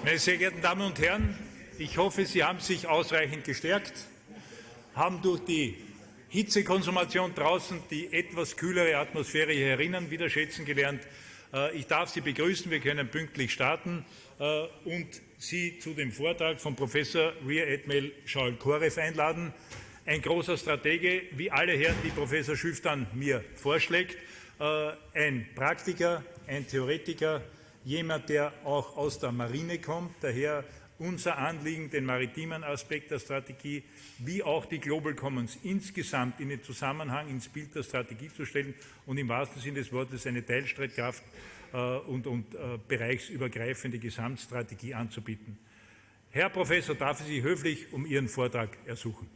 Meine sehr geehrten Damen und Herren, ich hoffe, Sie haben sich ausreichend gestärkt, haben durch die Hitzekonsumation draußen die etwas kühlere Atmosphäre hier herinnen wieder schätzen gelernt. Ich darf Sie begrüßen, wir können pünktlich starten und Sie zu dem Vortrag von Professor Rear Admiral Shaul CHOREV einladen. Ein großer Stratege, wie alle Herren, die Professor Schüftern mir vorschlägt, ein Praktiker, ein Theoretiker, jemand, der auch aus der Marine kommt, daher unser Anliegen, den maritimen Aspekt der Strategie, wie auch die Global Commons insgesamt in den Zusammenhang, ins Bild der Strategie zu stellen und im wahrsten Sinne des Wortes eine Teilstreitkraft und bereichsübergreifende Gesamtstrategie anzubieten. Herr Professor, darf ich Sie höflich um Ihren Vortrag ersuchen?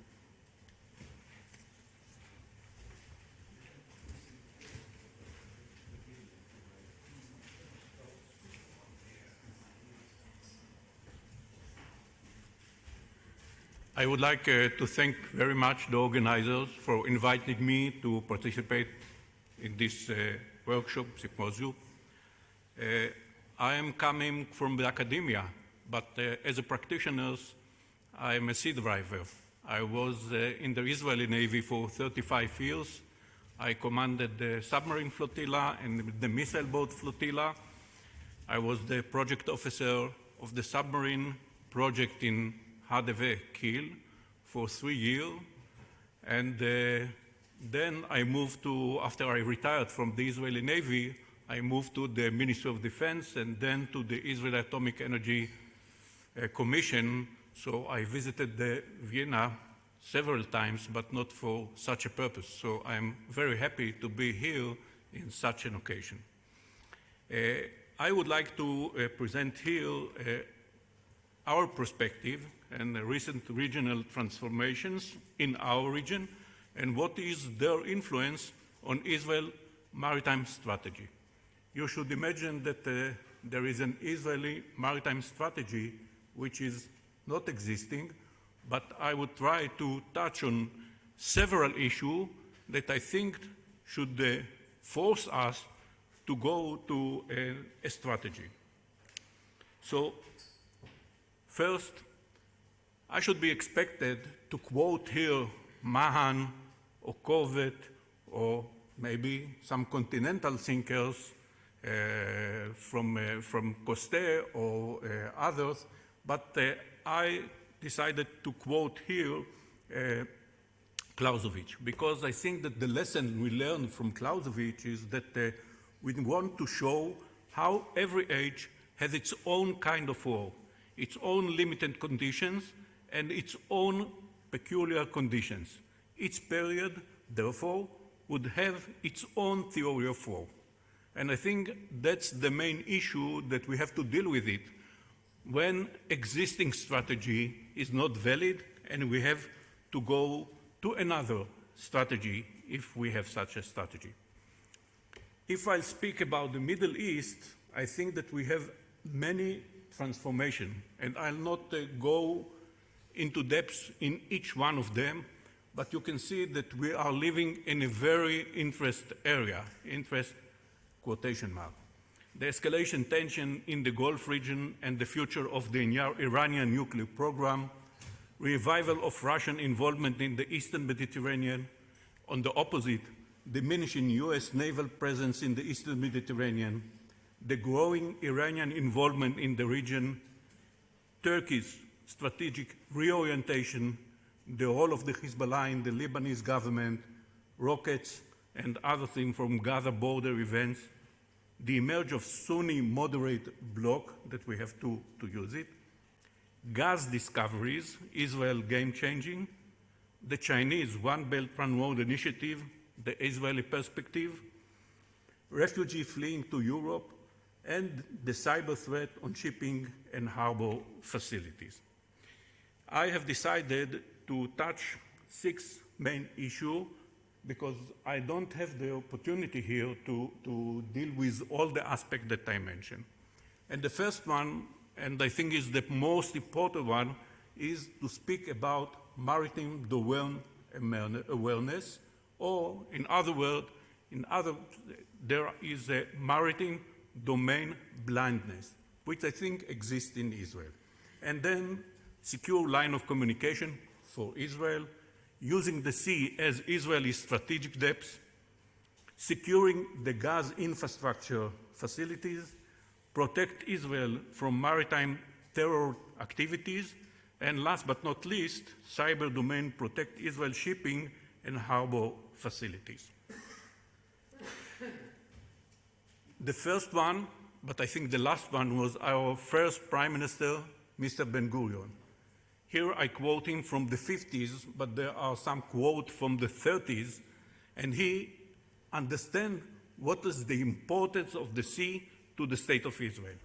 I would like to thank very much the organizers for inviting me to participate in this workshop, symposium. I am coming from the academia, but as a practitioner, I am a sea driver. I was in the Israeli Navy for 35 years. I commanded the submarine flotilla and the missile boat flotilla. I was the project officer of the submarine project in HDV Kiel for 3 years, and then I moved to, after I retired from the Israeli Navy, I moved to the Ministry of Defense and then to the Israeli Atomic Energy Commission. So I visited the Vienna several times, but not for such a purpose. So I'm very happy to be here in such an occasion. I would like to present here our perspective and the recent regional transformations in our region and what is their influence on Israel's maritime strategy. You should imagine that there is an Israeli maritime strategy which is not existing, but I would try to touch on several issues that I think should force us to go to a strategy. So, first, I should be expected to quote here Mahan or Corbett or maybe some continental thinkers from Coste or others, but I decided to quote here Clausewitz, because I think that the lesson we learned from Clausewitz is that we want to show how every age has its own kind of war, its own limited conditions, and its own peculiar conditions. Each period, therefore, would have its own theory of war. And I think that's the main issue that we have to deal with it when existing strategy is not valid and we have to go to another strategy if we have such a strategy. If I speak about the Middle East, I think that we have many transformations, and I'll not go into depth in each one of them, but you can see that we are living in a very interesting area, interest quotation mark. The escalation tension in the Gulf region and the future of the Iranian nuclear program, revival of Russian involvement in the Eastern Mediterranean, on the opposite, diminishing US naval presence in the Eastern Mediterranean, the growing Iranian involvement in the region, Turkey's strategic reorientation, the role of the Hezbollah in the Lebanese government, rockets and other things from Gaza border events, the emergence of Sunni moderate bloc that we have to use it, gas discoveries, Israel game-changing, the Chinese One Belt One Road initiative, the Israeli perspective, refugees fleeing to Europe, and the cyber threat on shipping and harbor facilities. I have decided to touch 6 main issues because I don't have the opportunity here to deal with all the aspects that I mentioned. And the first one, and I think is the most important one, is to speak about maritime domain awareness, or in other words, there is a maritime domain blindness. which I think exists in Israel. And then secure line of communication for Israel, using the sea as Israeli strategic depths, securing the gas infrastructure facilities, protect Israel from maritime terror activities, and last but not least, cyber domain protect Israel shipping and harbor facilities. The first one, but I think the last one, was our first Prime Minister, Mr. Ben-Gurion. Here I quote him from the 50s, but there are some quotes from the 30s, and he understands what is the importance of the sea to the state of Israel.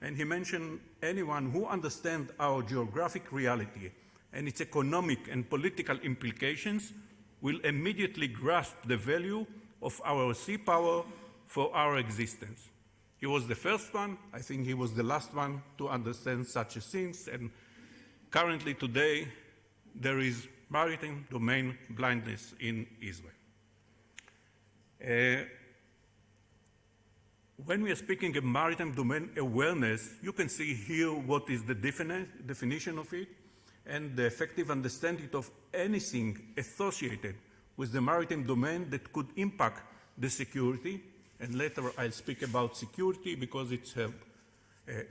And he mentioned anyone who understands our geographic reality and its economic and political implications will immediately grasp the value of our sea power for our existence. He was the first one. I think he was the last one to understand such things. And currently today, there is maritime domain blindness in Israel. When we are speaking of maritime domain awareness, you can see here what is the definition of it and the effective understanding of anything associated with the maritime domain that could impact the security. And later I'll speak about security because it's a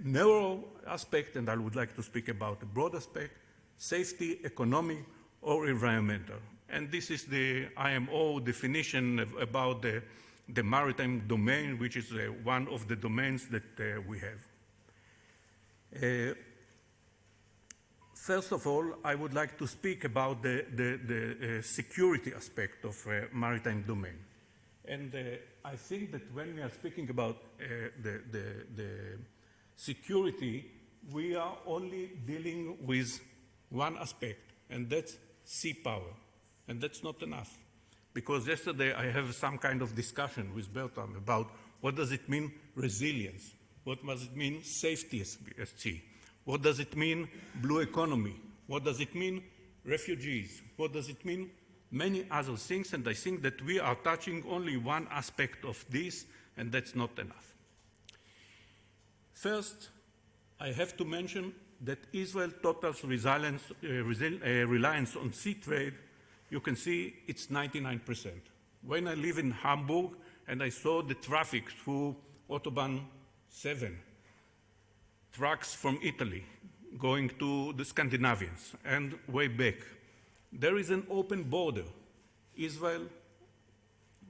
narrow aspect, and I would like to speak about a broad aspect, safety, economic, or environmental. And this is the IMO definition about the maritime domain, which is one of the domains that we have. First of all, I would like to speak about the security aspect of maritime domain. And I think that when we are speaking about the security, we are only dealing with one aspect, and that's sea power. And that's not enough. Because yesterday I have some kind of discussion with Bertram about what does it mean resilience? What does it mean safety at sea? What does it mean blue economy? What does it mean refugees? What does it mean many other things? And I think that we are touching only one aspect of this, and that's not enough. First, I have to mention that Israel's total reliance on sea trade, you can see it's 99%. When I live in Hamburg and I saw the traffic through Autobahn 7, trucks from Italy going to the Scandinavians and way back, there is an open border. Israel,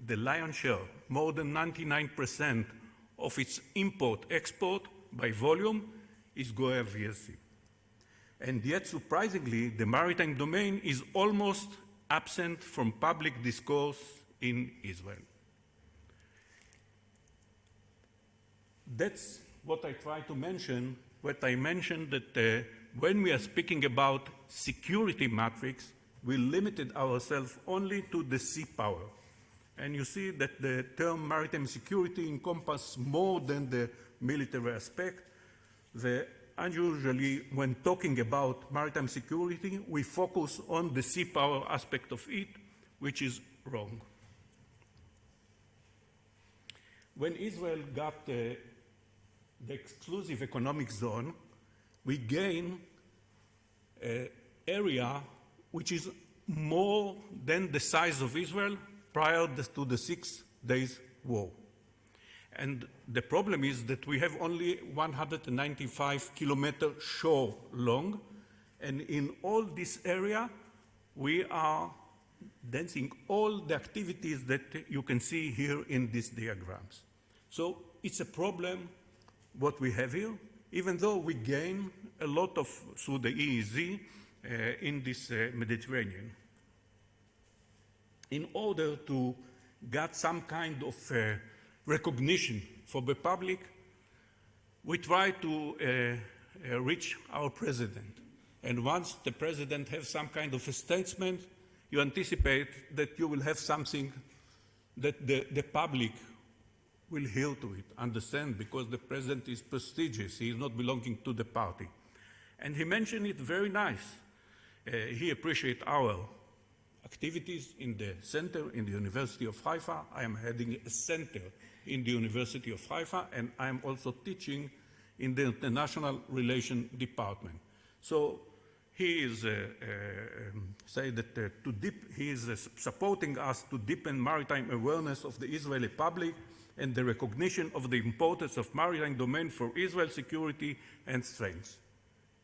the lion's share, more than 99% of its import-export by volume is going via sea. And yet, surprisingly, the maritime domain is almost absent from public discourse in Israel. That's what I try to mention, what I mentioned that when we are speaking about security matrix, we limited ourselves only to the sea power. And you see that the term maritime security encompasses more than the military aspect. Unusually, when talking about maritime security, we focus on the sea power aspect of it, which is wrong. When Israel got the exclusive economic zone, we gained an area which is more than the size of Israel prior to the 6 Days War. And the problem is that we have only 195 kilometers shore long, and in all this area, we are dancing all the activities that you can see here in these diagrams. So it's a problem what we have here, even though we gain a lot of through the EEZ in this Mediterranean. In order to get some kind of recognition for the public, we try to reach our president. And once the president has some kind of a statement, you anticipate that you will have something that the public will hear to it, understand, because the president is prestigious, he is not belonging to the party. And he mentioned it very nice. He appreciates our activities in the center in the University of Haifa. I am heading a center in the University of Haifa, and I am also teaching in the International Relations Department. So he is say that he is supporting us to deepen maritime awareness of the Israeli public and the recognition of the importance of maritime domain for Israel's security and strength.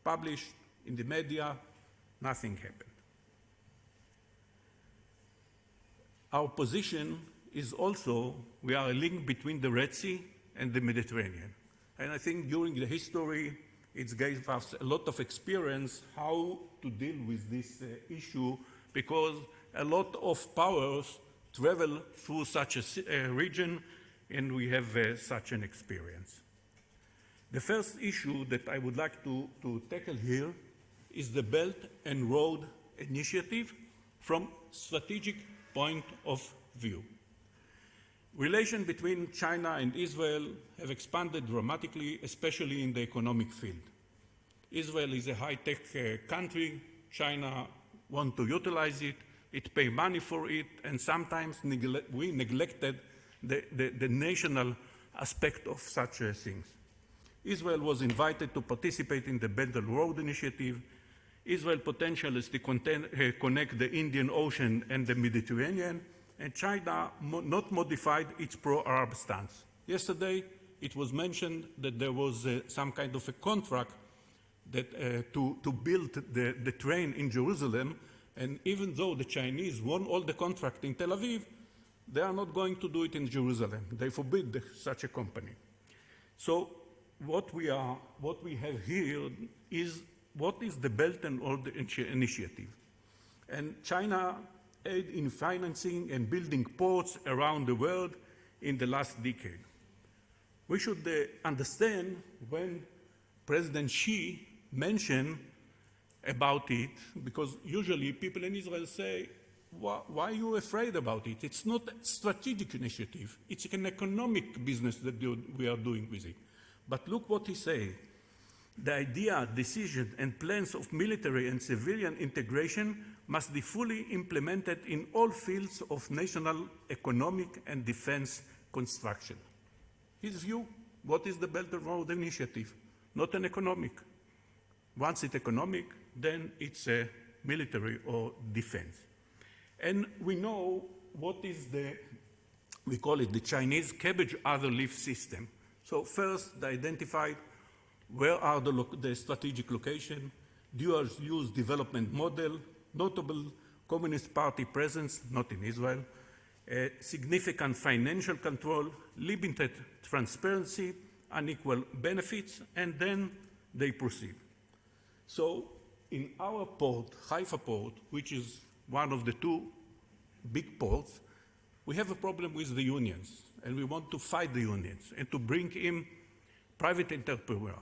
Published in the media, nothing happened. Our position is also, we are a link between the Red Sea and the Mediterranean. And I think during the history, it gave us a lot of experience how to deal with this issue, because a lot of powers travel through such a region, and we have such an experience. The first issue that I would like to tackle here is the Belt and Road Initiative from strategic point of view. Relations between China and Israel have expanded dramatically, especially in the economic field. Israel is a high-tech country. China wants to utilize it. It pays money for it, and sometimes we neglected the national aspect of such things. Israel was invited to participate in the Belt and Road Initiative. Israel's potential is to connect the Indian Ocean and the Mediterranean, and China not modified its pro-Arab stance. Yesterday, it was mentioned that there was some kind of a contract that, to build the train in Jerusalem, and even though the Chinese won all the contract in Tel Aviv, they are not going to do it in Jerusalem. They forbid such a company. So what we have here is what is the Belt and Road Initiative. And China aid in financing and building ports around the world in the last decade. We should understand when President Xi mentioned about it, because usually people in Israel say, why are you afraid about it? It's not a strategic initiative. It's an economic business that we are doing with it. But look what he said. The idea, decision, and plans of military and civilian integration must be fully implemented in all fields of national economic and defense construction. His view, what is the Belt and Road Initiative? Not an economic. Once it's economic, then it's a military or defense. And we know what is we call it the Chinese cabbage other leaf system. So first, they identified where are the strategic location, dual use development model, notable Communist Party presence, not in Israel, significant financial control, limited transparency, unequal benefits, and then they proceed. So in our port, Haifa port, which is one of the two big ports, we have a problem with the unions, and we want to fight the unions and to bring in private entrepreneurs.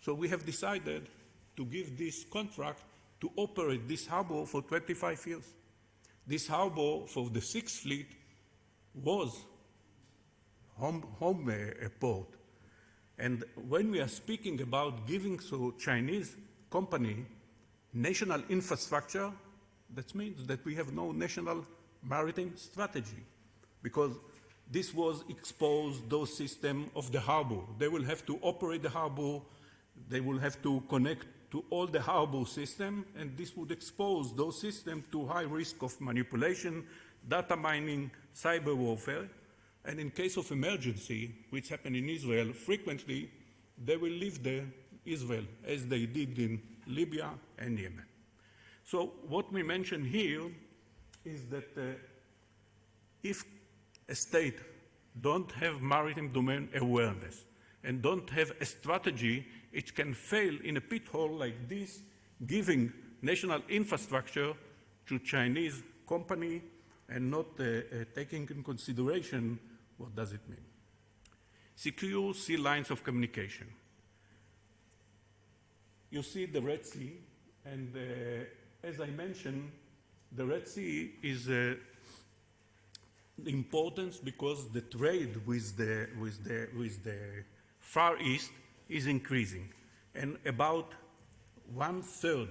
So we have decided to give this contract to operate this harbor for 25 years. This harbor for the Sixth Fleet was home port. And when we are speaking about giving to Chinese company national infrastructure, that means that we have no national maritime strategy, because this was exposed, those systems of the harbor. They will have to operate the harbor, they will have to connect to all the harbor system, and this would expose those systems to high risk of manipulation, data mining, cyber warfare, and in case of emergency, which happened in Israel frequently, they will leave Israel as they did in Libya and Yemen. So what we mention here is that if a state don't have maritime domain awareness and don't have a strategy, it can fail in a pit hole like this, giving national infrastructure to Chinese company and not taking in consideration what does it mean. Secure sea lines of communication. You see the Red Sea, and as I mentioned, the Red Sea is the importance because the trade with the Far East is increasing, and about 1/3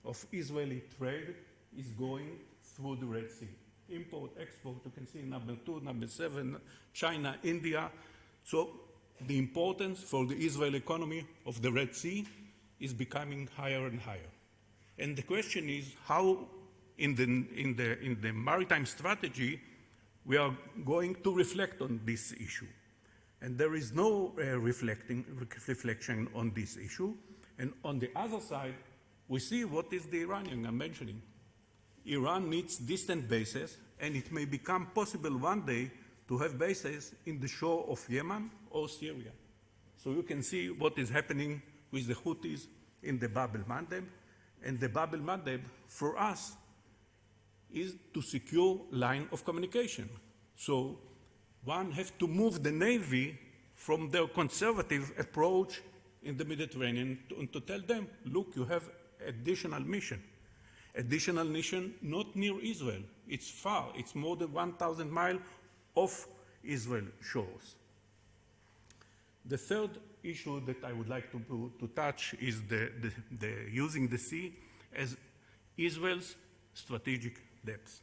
of Israeli trade is going through the Red Sea. Import, export, you can see number 2, number 7, China, India. So the importance for the Israeli economy of the Red Sea is becoming higher and higher. And the question is how, in the maritime strategy, we are going to reflect on this issue. And there is no reflection on this issue. And on the other side, we see what is the Iranian I'm mentioning. Iran needs distant bases, and it may become possible one day to have bases in the shore of Yemen or Syria. So you can see what is happening with the Houthis in the Bab el-Mandeb. And the Bab el-Mandeb, for us, is to secure line of communication. So one has to move the Navy from their conservative approach in the Mediterranean to tell them, look, you have additional mission. Additional mission not near Israel. It's far. It's more than 1,000 miles off Israel shores. The third issue that I would like to touch is using the sea as Israel's strategic depth.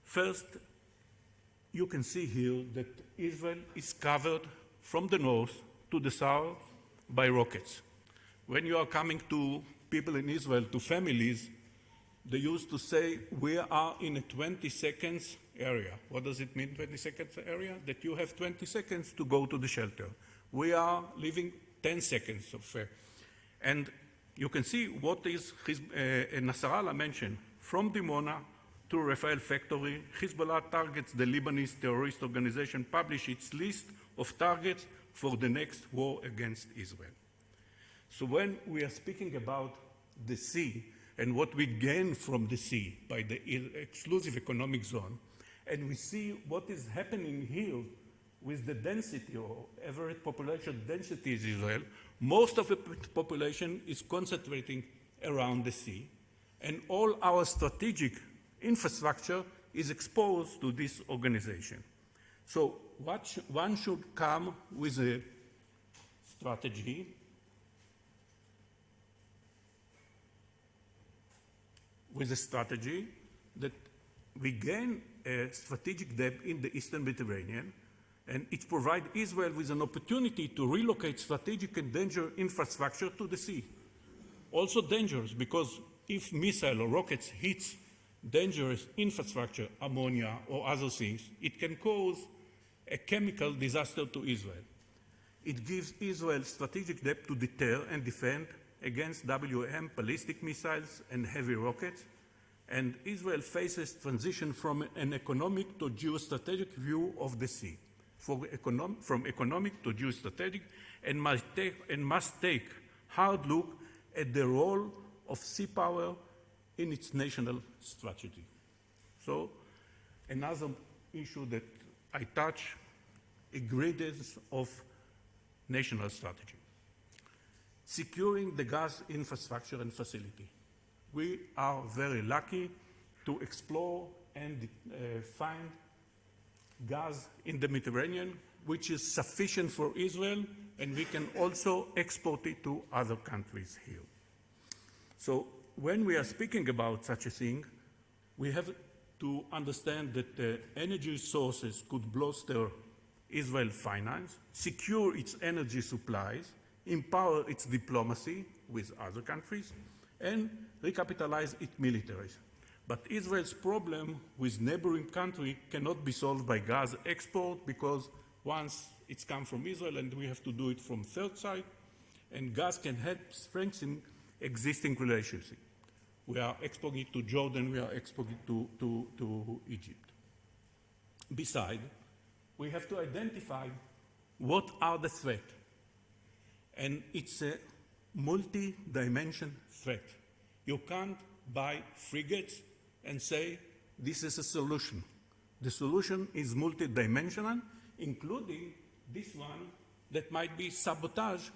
First, you can see here that Israel is covered from the north to the south by rockets. When you are coming to people in Israel, to families, they used to say, we are in a 20 seconds area. What does it mean, 20 seconds area? That you have 20 seconds to go to the shelter. We are living 10 seconds of and you can see what is Nasrallah mentioned. From Dimona to Rafael factory, Hezbollah targets the Lebanese terrorist organization, publish its list of targets for the next war against Israel. So when we are speaking about the sea and what we gain from the sea by the exclusive economic zone, and we see what is happening here with the density or average population density in Israel, most of the population is concentrating around the sea, and all our strategic infrastructure is exposed to this organization. So one should come with a strategy that we gain a strategic depth in the Eastern Mediterranean, and it provides Israel with an opportunity to relocate strategic and dangerous infrastructure to the sea. Also dangerous, because if missile or rockets hits dangerous infrastructure, ammonia or other things, it can cause a chemical disaster to Israel. It gives Israel strategic depth to deter and defend against WM, ballistic missiles, and heavy rockets, and Israel faces transition from an economic to geostrategic view of the sea, from economic to geostrategic, and must take hard look at the role of sea power in its national strategy. So another issue that I touch, ingredients of national strategy. Securing the gas infrastructure and facility. We are very lucky to explore and find gas in the Mediterranean, which is sufficient for Israel, and we can also export it to other countries here. So when we are speaking about such a thing, we have to understand that the energy sources could bolster Israel's finance, secure its energy supplies, empower its diplomacy with other countries, and recapitalize its militaries. But Israel's problem with neighboring country cannot be solved by gas export, because once it's come from Israel and we have to do it from third side, and gas can help strengthen existing relationships. We are exporting it to Jordan, we are exporting it to Egypt. Besides, we have to identify what are the threats. And it's a multi-dimension threat. You can't buy frigates and say, this is a solution. The solution is multi-dimensional, including this one that might be sabotage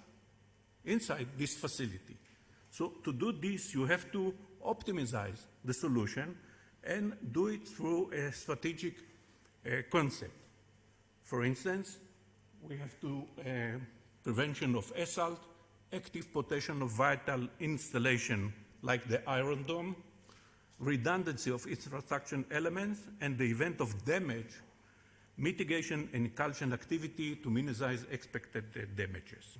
inside this facility. So to do this, you have to optimize the solution and do it through a strategic concept. For instance, we have to prevention of assault, active protection of vital installation like the Iron Dome, redundancy of infrastructure elements, and the event of damage, mitigation and incursion activity to minimize expected damages.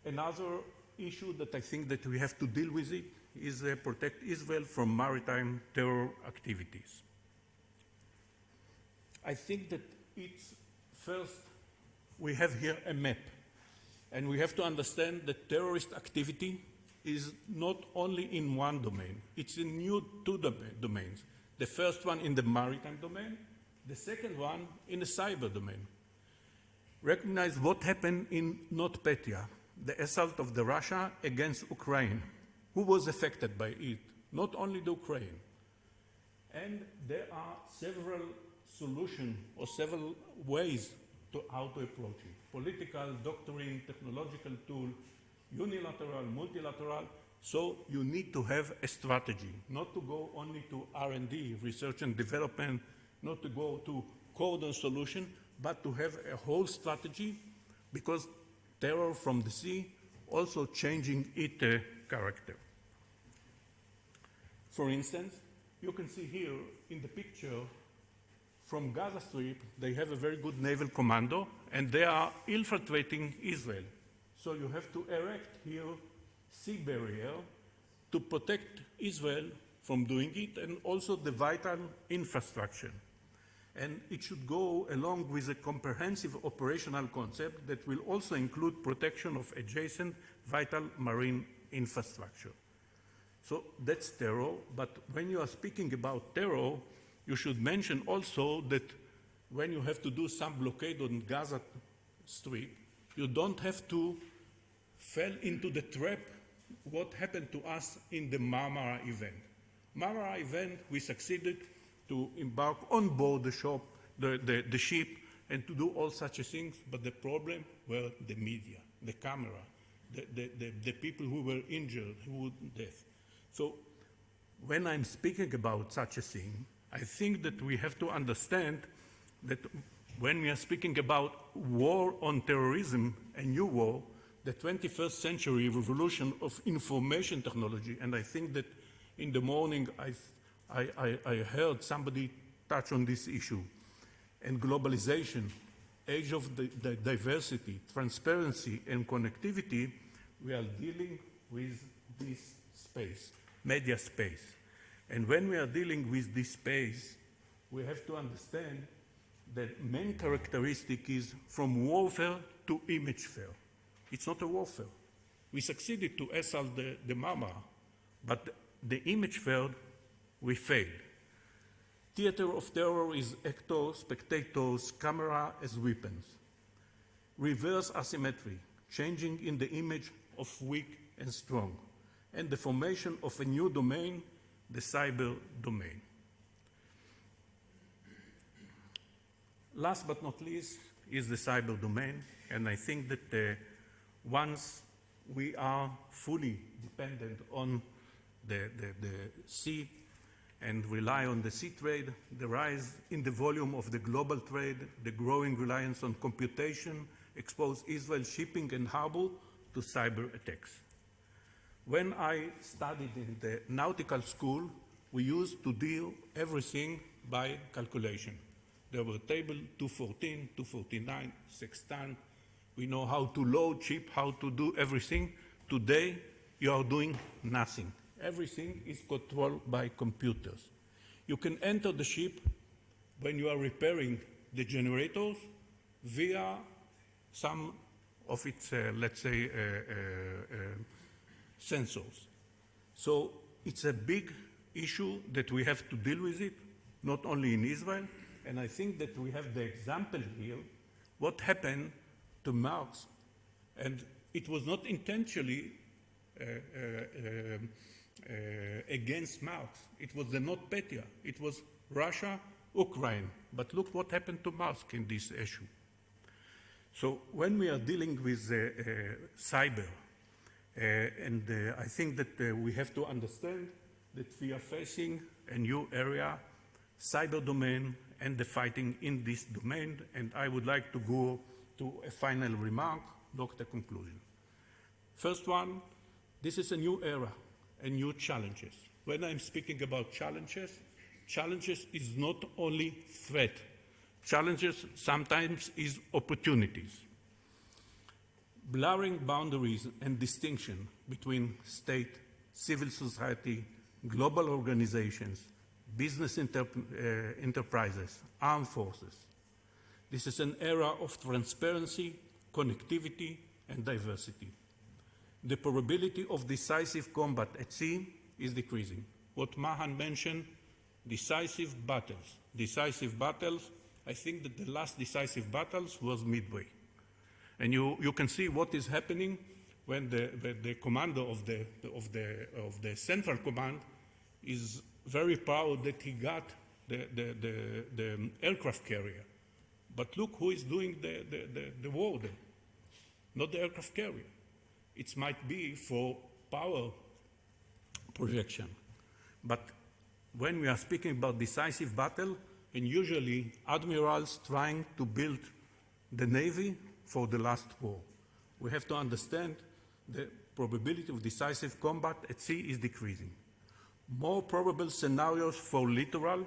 Another issue that I think that we have to deal with it is protect Israel from maritime terror activities. I think that it's first, we have here a map, and we have to understand that terrorist activity is not only in one domain, it's in two domains. The first one in the maritime domain, the second one in the cyber domain. Recognize what happened in NotPetya, the assault of the Russia against Ukraine. Who was affected by it? Not only the Ukraine. And there are several solutions or several ways to how to approach it. Political, doctrine, technological tool, unilateral, multilateral. So you need to have a strategy, not to go only to R&D, research and development, not to go to cordon solution, but to have a whole strategy, because terror from the sea also changing its character. For instance, you can see here in the picture from Gaza Strip, they have a very good naval commando, and they are infiltrating Israel. So you have to erect here sea barrier to protect Israel from doing it, and also the vital infrastructure. And it should go along with a comprehensive operational concept that will also include protection of adjacent vital marine infrastructure. So that's terror, but when you are speaking about terror, you should mention also that when you have to do some blockade on Gaza Strip, you don't have to fall into the trap what happened to us in the Marmara event. Marmara event, we succeeded to embark on board the ship and to do all such things, but the problem were the media, the camera, the people who were injured, who were dead. So when I'm speaking about such a thing, I think that we have to understand that when we are speaking about war on terrorism, a new war, the 21st century revolution of information technology, and I think that in the morning I heard somebody touch on this issue, and globalization, age of the diversity, transparency, and connectivity, we are dealing with this space, media space. And when we are dealing with this space, we have to understand that main characteristic is from warfare to image warfare. It's not a warfare. We succeeded to assault the Marmara, but the image warfare, we failed. Theater of terror is actors, spectators, camera as weapons. Reverse asymmetry, changing in the image of weak and strong, and the formation of a new domain, the cyber domain. Last but not least is the cyber domain, and I think that once we are fully dependent on the sea and rely on the sea trade, the rise in the volume of the global trade, the growing reliance on computation expose Israel's shipping and harbor to cyber attacks. When I studied in the nautical school, we used to deal everything by calculation. There were table 214, 249, sextant. We know how to load ship, how to do everything. Today, you are doing nothing. Everything is controlled by computers. You can enter the ship when you are repairing the generators via some of its, let's say, sensors. So it's a big issue that we have to deal with it, not only in Israel, and I think that we have the example here, what happened to Marx, and it was not intentionally against Marx. It was the NotPetya. It was Russia, Ukraine. But look what happened to Marx in this issue. So when we are dealing with cyber, and I think that we have to understand that we are facing a new area, cyber domain, and the fighting in this domain, and I would like to go to a final remark, Dr. Conclusion. First one, this is a new era, and new challenges. When I'm speaking about challenges challenges is not only threat. Challenges sometimes is opportunities. Blurring boundaries and distinction between state, civil society, global organizations, business enterprises, armed forces. This is an era of transparency, connectivity, and diversity. The probability of decisive combat at sea is decreasing. What Mahan mentioned, decisive battles. Decisive battles, I think that the last decisive battles was Midway. And you can see what is happening when the commander of the central command is very proud that he got the aircraft carrier. But look who is doing the war there. Not the aircraft carrier. It might be for power projection. But when we are speaking about decisive battle, and usually admirals trying to build the navy for the last war. We have to understand the probability of decisive combat at sea is decreasing. More probable scenarios for littoral,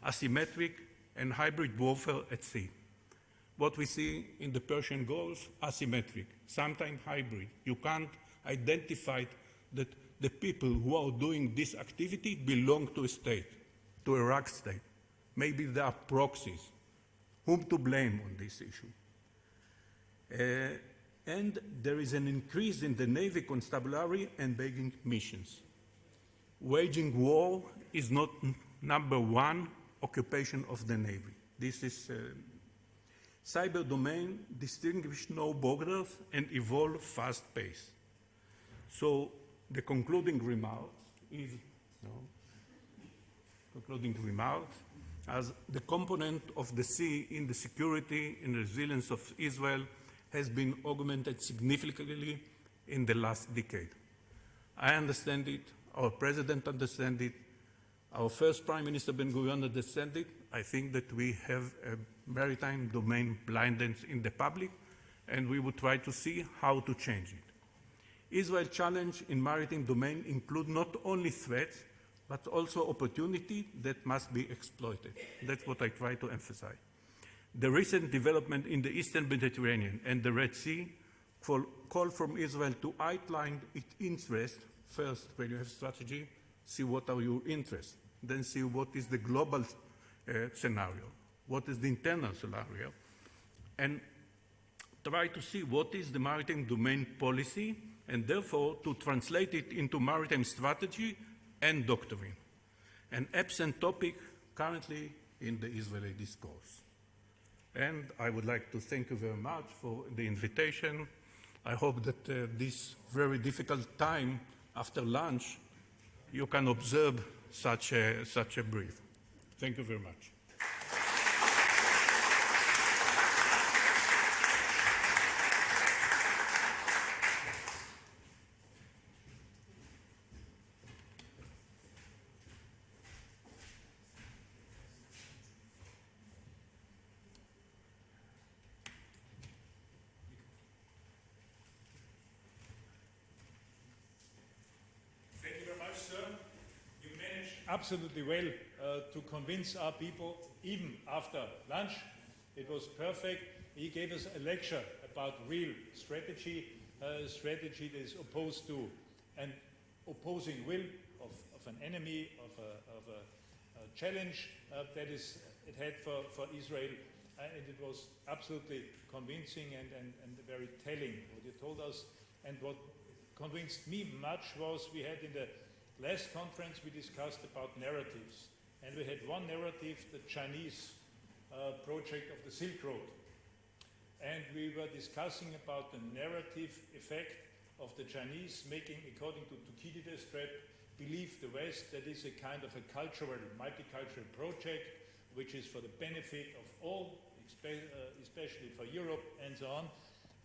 asymmetric, and hybrid warfare at sea. What we see in the Persian Gulf, asymmetric, sometimes hybrid. You can't identify that the people who are doing this activity belong to a state, to a Iraq state. Maybe they are proxies. Whom to blame on this issue? And there is an increase in the Navy constabulary and bagging missions. Waging war is not number one occupation of the Navy. This is cyber domain distinguish no borders and evolve fast pace. So the concluding remarks is, as the component of the sea in the security and resilience of Israel has been augmented significantly in the last decade. I understand it, our president understands it, our first Prime Minister Ben-Gurion understands it. I think that we have a maritime domain blindness in the public, and we will try to see how to change it. Israel's challenge in maritime domain include not only threats, but also opportunity that must be exploited. That's what I try to emphasize. The recent development in the Eastern Mediterranean and the Red Sea call from Israel to outline its interest. First, when you have strategy, see what are your interests. Then see what is the global scenario, what is the internal scenario, and try to see what is the maritime domain policy, and therefore to translate it into maritime strategy and doctrine, an absent topic currently in the Israeli discourse. And I would like to thank you very much for the invitation. I hope that this very difficult time after lunch, you can observe such a brief. Thank you very much. Absolutely well to convince our people, even after lunch. It was perfect. He gave us a lecture about real strategy, strategy that is opposed to an opposing will of an enemy, of a challenge that is it had for Israel. And it was absolutely convincing and very telling what you told us. And what convinced me much was we had in the last conference we discussed about narratives, and we had one narrative, the Chinese project of the Silk Road, and we were discussing about the narrative effect of the Chinese making, according to Thucydides' trap, believe the West that is a kind of a cultural, multicultural project which is for the benefit of all, especially for Europe and so on.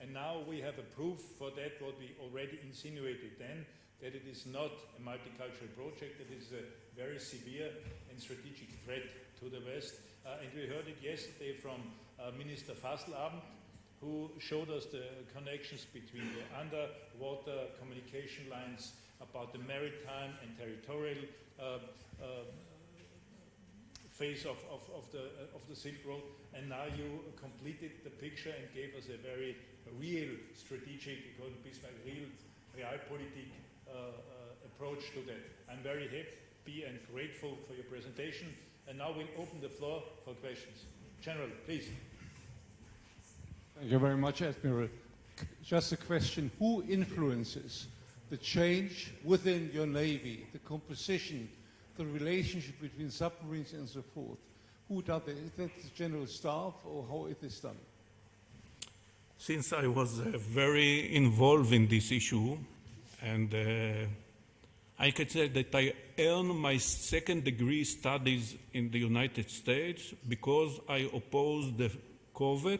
And now we have a proof for that, what we already insinuated then, that it is not a multicultural project, it is a very severe and strategic threat to the West. And we heard it yesterday from Minister Fasselabend, who showed us the connections between the underwater communication lines, about the maritime and territorial phase of the Silk Road, and now you completed the picture and gave us a very real strategic, according to Bismarck, real realpolitik approach to that. I'm very happy and grateful for your presentation, and now we'll open the floor for questions. General, please. Thank you very much, Admiral. Just a question, who influences the change within your Navy, the composition, the relationship between submarines and so forth? Who does it? Is that the General Staff, or how is this done? Since I was very involved in this issue, and I can say that I earned my second degree studies in the United States because I opposed the COVID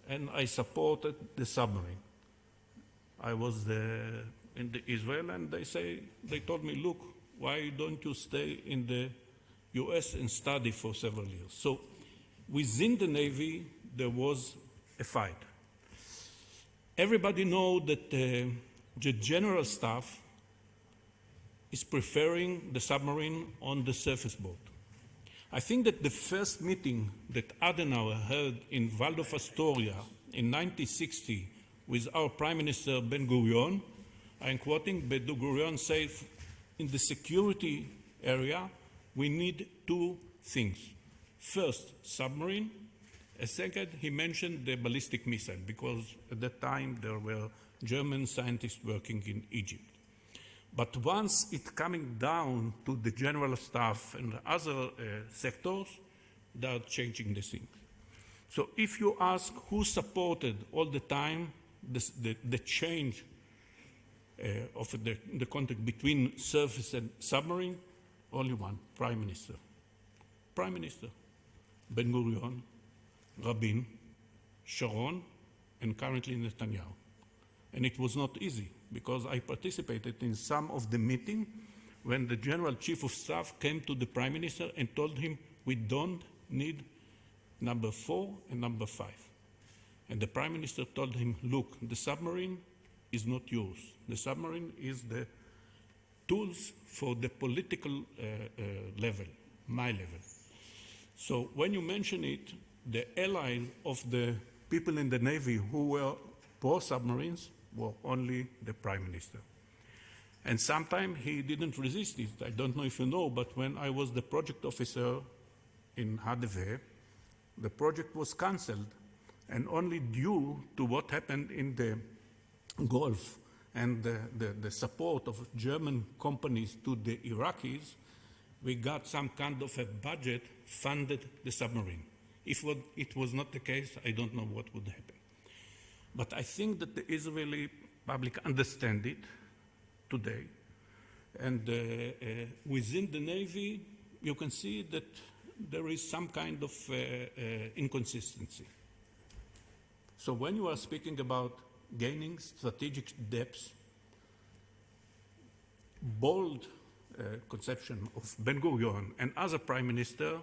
and I supported the submarine. I was in Israel, and they told me, look, why don't you stay in the US and study for several years? So within the Navy, there was a fight. Everybody knows that the General Staff is preferring the submarine on the surface boat. I think that the first meeting that Adenauer held in Waldorf Astoria in 1960 with our Prime Minister Ben-Gurion, I'm quoting, Ben-Gurion said, in the security area, we need two things. First, submarine. A second, he mentioned the ballistic missile, because at that time there were German scientists working in Egypt. But once it's coming down to the General Staff and other sectors, they are changing the thing. So if you ask who supported all the time the change of the contact between surface and submarine, only one, Prime Minister. Prime Minister, Ben-Gurion, Rabin, Sharon, and currently Netanyahu. And it was not easy, because I participated in some of the meetings when the General Chief of Staff came to the Prime Minister and told him, we don't need number 4 and number 5. And the Prime Minister told him, look, the submarine is not yours. The submarine is the tools for the political level, my level. So when you mention it, the ally of the people in the Navy who were pro-submarines were only the Prime Minister. And sometimes he didn't resist it. I don't know if you know, but when I was the project officer in HDV, the project was cancelled, and only due to what happened in the Gulf and the support of German companies to the Iraqis, we got some kind of a budget funded the submarine. If it was not the case, I don't know what would happen. But I think that the Israeli public understand it today. And within the Navy, you can see that there is some kind of inconsistency. So when you are speaking about gaining strategic depth, bold conception of Ben-Gurion and other prime minister,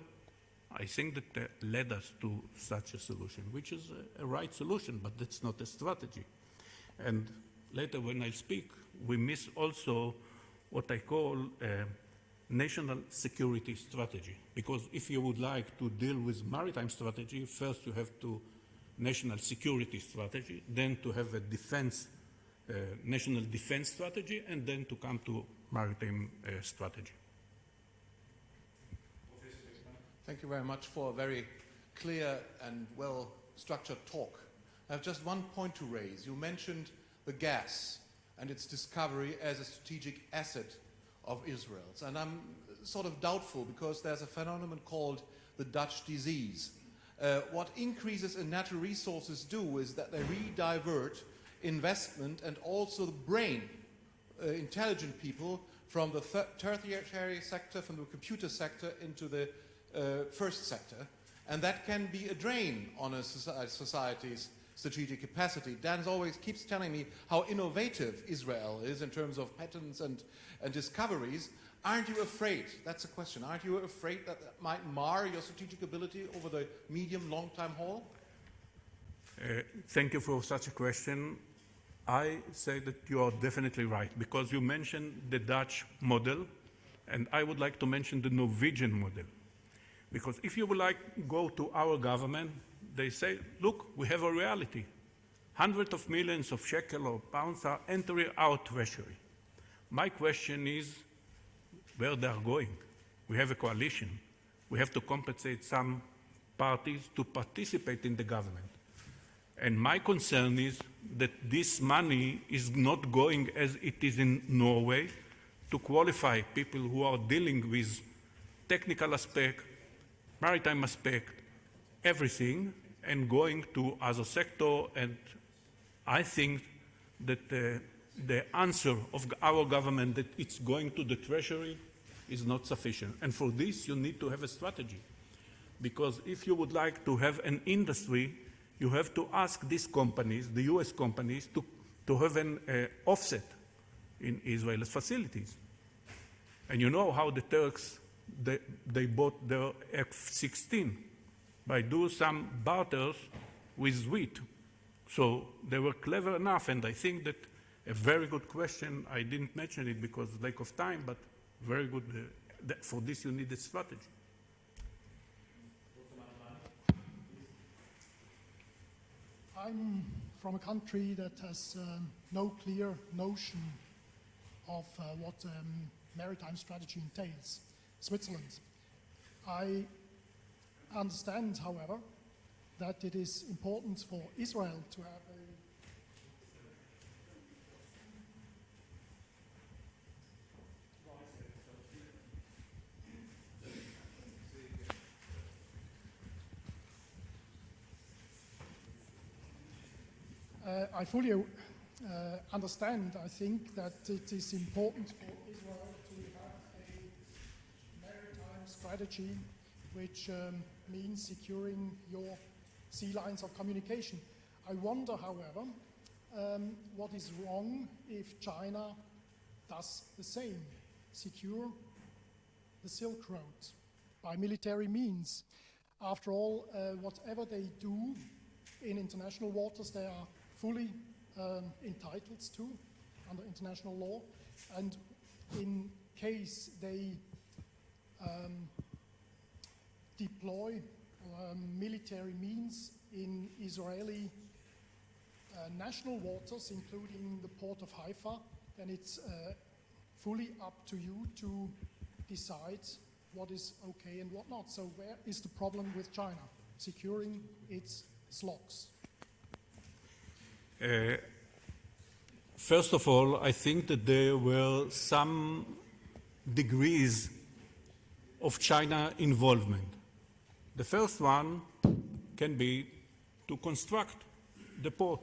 I think that led us to such a solution, which is a right solution, but that's not a strategy. And later when I speak, we miss also what I call a national security strategy. Because if you would like to deal with maritime strategy, first you have to national security strategy, then to have a defense, national defense strategy, and then to come to maritime strategy. Thank you very much for a very clear and well-structured talk. I have just one point to raise. You mentioned the gas and its discovery as a strategic asset of Israel's. And I'm sort of doubtful because there's a phenomenon called the Dutch disease. What increases in natural resources do is that they redivert investment and also the brain, intelligent people, from the tertiary sector, from the computer sector into the first sector, and that can be a drain on a society's strategic capacity. Dan always keeps telling me how innovative Israel is in terms of patents and discoveries. Aren't you afraid, that's a question, aren't you afraid that that might mar your strategic ability over the medium, long-time haul? Thank you for such a question. I say that you are definitely right, because you mentioned the Dutch model, and I would like to mention the Norwegian model. Because if you would like go to our government, they say, look, we have a reality. Hundreds of millions of shekels or pounds are entering our treasury. My question is where they are going. We have a coalition. We have to compensate some parties to participate in the government. And my concern is that this money is not going as it is in Norway to qualify people who are dealing with technical aspect, maritime aspect, everything, and going to other sector. And I think that the answer of our government that it's going to the treasury is not sufficient. And for this, you need to have a strategy. Because if you would like to have an industry, you have to ask these companies, the US companies, to have an offset in Israel's facilities. And you know how the Turks, they bought their F-16 by doing some barters with wheat. So they were clever enough, and I think that a very good question, I didn't mention it because of lack of time, but very good, for this you need a strategy. I'm from a country that has no clear notion of what maritime strategy entails, Switzerland. I understand, however, that it is important for Israel to have I fully understand. I think that it is important for Israel to have a maritime strategy which means securing your sea lines of communication. I wonder, however, what is wrong if China does the same, secure the Silk Road by military means. After all, whatever they do in international waters, they are fully entitled to under international law, and in case they deploy military means in Israeli national waters, including the port of Haifa, then it's fully up to you to decide what is okay and what not. So where is the problem with China securing its slogs? First of all, I think that there were some degrees of China involvement. The first one can be to construct the port.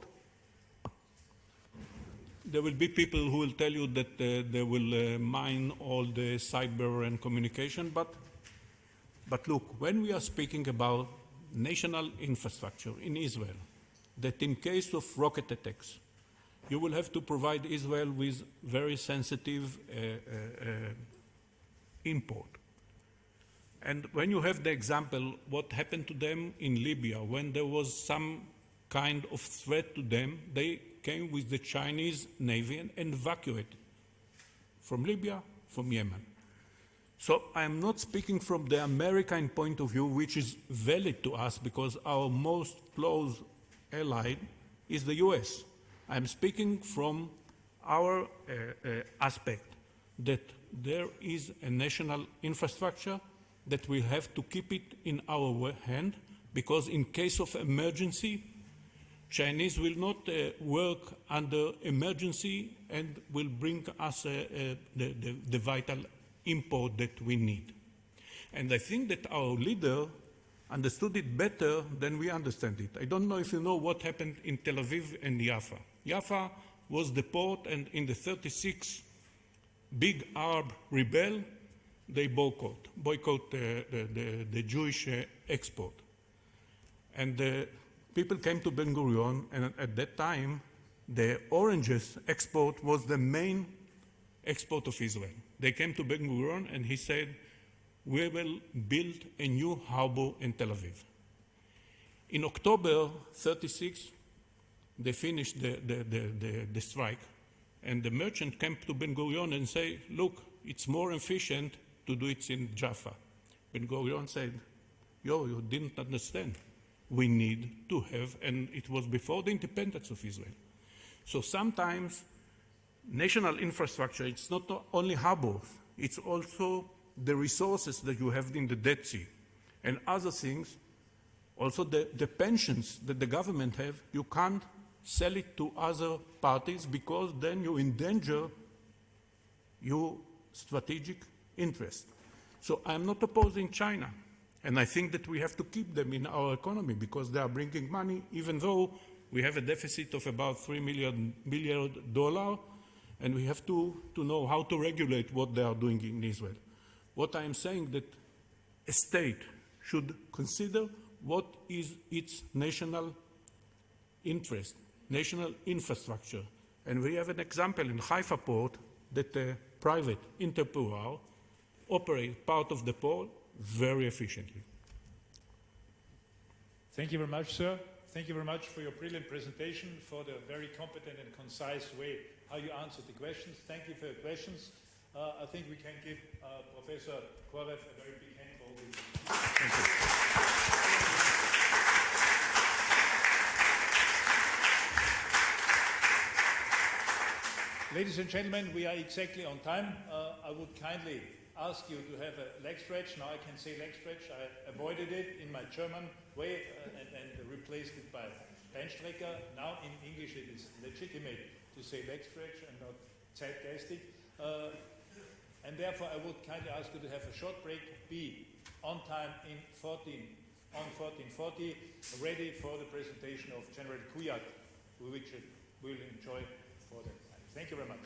There will be people who will tell you that they will mine all the cyber and communication, but look, when we are speaking about national infrastructure in Israel, that in case of rocket attacks, you will have to provide Israel with very sensitive import. And when you have the example, what happened to them in Libya, when there was some kind of threat to them, they came with the Chinese Navy and evacuated from Libya, from Yemen. So I am not speaking from the American point of view, which is valid to us because our most close ally is the US. I'm speaking from our aspect, that there is a national infrastructure that we have to keep it in our hand, because in case of emergency, Chinese will not work under emergency and will bring us the vital import that we need. And I think that our leader understood it better than we understand it. I don't know if you know what happened in Tel Aviv and Jaffa. Jaffa was the port, and in the 36 big Arab rebel, they boycott the Jewish export. And people came to Ben Gurion, and at that time, the oranges export was the main export of Israel. They came to Ben Gurion, and he said, we will build a new harbor in Tel Aviv. In October 36, they finished the strike, and the merchant came to Ben Gurion and said, look, it's more efficient to do it in Jaffa. Ben Gurion said, you didn't understand. We need to have, and it was before the independence of Israel. So sometimes national infrastructure, it's not only harbors, it's also the resources that you have in the Dead Sea and other things. Also the pensions that the government have, you can't sell it to other parties because then you endanger your strategic interest. So I'm not opposing China. And I think that we have to keep them in our economy because they are bringing money, even though we have a deficit of about $3 billion, and we have to know how to regulate what they are doing in Israel. What I am saying that a state should consider what is its national interest, national infrastructure. And we have an example in Haifa port that a private entrepreneur operates part of the port very efficiently. Thank you very much, sir. Thank you very much for your brilliant presentation, for the very competent and concise way how you answered the questions. Thank you for your questions. I think we can give Professor CHOREV a very big hand for all this. Thank you. Ladies and gentlemen, we are exactly on time. I would kindly ask you to have a leg stretch. Now I can say leg stretch. I avoided it in my German way and replaced it by Beinstrecker. Now in English it is legitimate to say leg stretch and not zeitgeistig. And therefore I would kindly ask you to have a short break, be on time in 1440, ready for the presentation of General Kujat, which we will enjoy for that time. Thank you very much.